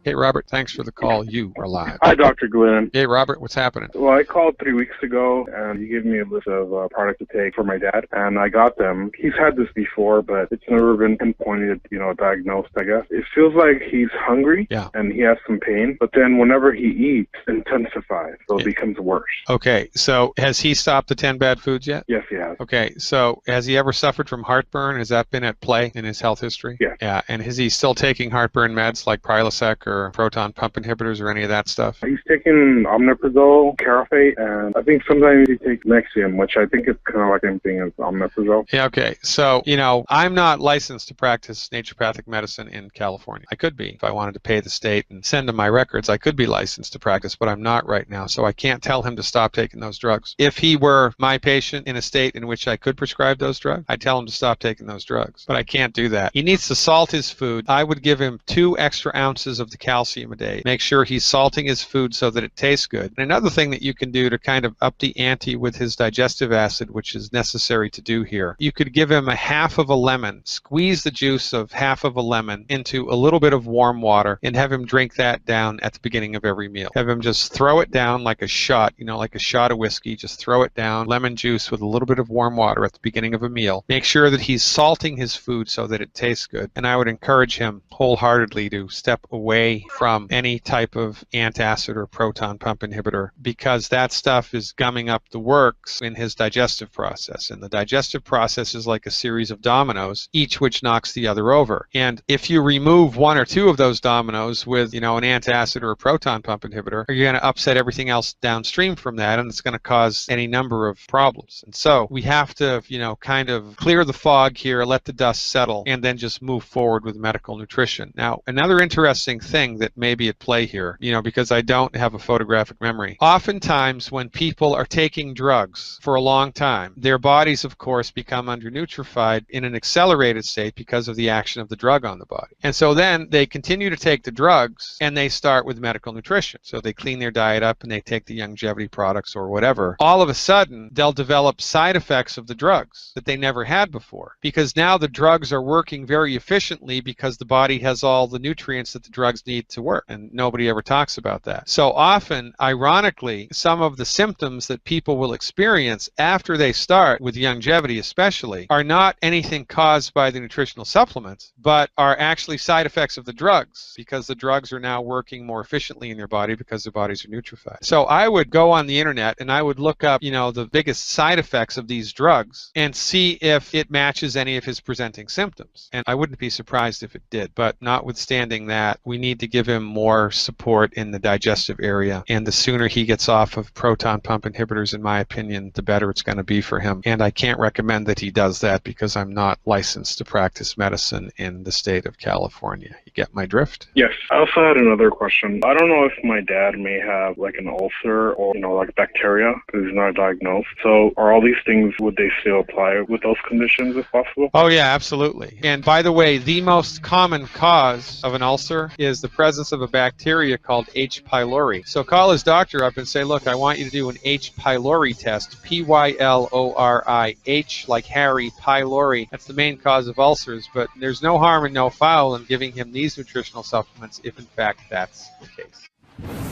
Hey, Robert, thanks for the call. You are live. Hi, Dr. Glenn. Hey, Robert, what's happening? Well, I called 3 weeks ago, and you gave me a list of products to take for my dad, and I got them. He's had this before, but it's never been pinpointed, diagnosed, I guess. It feels like he's hungry, and he has some pain, but then whenever he eats, it intensifies, so it becomes worse. Okay, so has he stopped the 10 bad foods yet? Yes, he has. Okay, so has he ever suffered from heartburn? Has that been at play in his health history? Yes. Yeah, and is he still taking heartburn meds like Prilosec or proton pump inhibitors or any of that stuff? He's taking omeprazole, Carafate, and I think sometimes he takes Nexium, which I think is kind of like anything as omeprazole. Yeah, okay. So, I'm not licensed to practice naturopathic medicine in California. I could be. If I wanted to pay the state and send him my records, I could be licensed to practice, but I'm not right now, so I can't tell him to stop taking those drugs. If he were my patient in a state in which I could prescribe those drugs, I'd tell him to stop taking those drugs, but I can't do that. He needs to salt his food. I would give him 2 extra ounces of the calcium a day. Make sure he's salting his food so that it tastes good. And another thing that you can do to kind of up the ante with his digestive acid, which is necessary to do here, you could give him a half of a lemon, squeeze the juice of half of a lemon into a little bit of warm water, and have him drink that down at the beginning of every meal. Have him just throw it down like a shot, like a shot of whiskey, just throw it down, lemon juice with a little bit of warm water at the beginning of a meal. Make sure that he's salting his food so that it tastes good. And I would encourage him wholeheartedly to step away from any type of antacid or proton pump inhibitor, because that stuff is gumming up the works in his digestive process. And the digestive process is like a series of dominoes, each which knocks the other over. And if you remove 1 or 2 of those dominoes with, an antacid or a proton pump inhibitor, you're going to upset everything else downstream from that, and it's going to cause any number of problems. And so we have to, kind of clear the fog here, let the dust settle, and then just move forward with medical nutrition. Now, another interesting thing that may be at play here, because I don't have a photographic memory. Oftentimes when people are taking drugs for a long time, their bodies, of course, become undernutrified in an accelerated state because of the action of the drug on the body. And so then they continue to take the drugs, and they start with medical nutrition. So they clean their diet up and they take the longevity products or whatever. All of a sudden, they'll develop side effects of the drugs that they never had before, because now the drugs are working very efficiently because the body has all the nutrients that the drugs need to work, and nobody ever talks about that. So often, ironically, some of the symptoms that people will experience after they start with longevity especially are not anything caused by the nutritional supplements, but are actually side effects of the drugs, because the drugs are now working more efficiently in their body because their bodies are nutrified. So I would go on the internet and I would look up, the biggest side effects of these drugs and see if it matches any of his presenting symptoms. And I wouldn't be surprised if it did. But notwithstanding that, we need to give him more support in the digestive area. And the sooner he gets off of proton pump inhibitors, in my opinion, the better it's going to be for him. And I can't recommend that he does that because I'm not licensed to practice medicine in the state of California. You get my drift? Yes. I also had another question. I don't know if my dad may have like an ulcer or, like bacteria, because he's not diagnosed. So are all these things, would they still apply with those conditions if possible? Oh yeah, absolutely. And by the way, the most common cause of an ulcer is the presence of a bacteria called H. pylori. So call his doctor up and say, look, I want you to do an H. pylori test, P-Y-L-O-R-I, H like Harry, pylori. That's the main cause of ulcers, but there's no harm and no foul in giving him these nutritional supplements if in fact that's the case.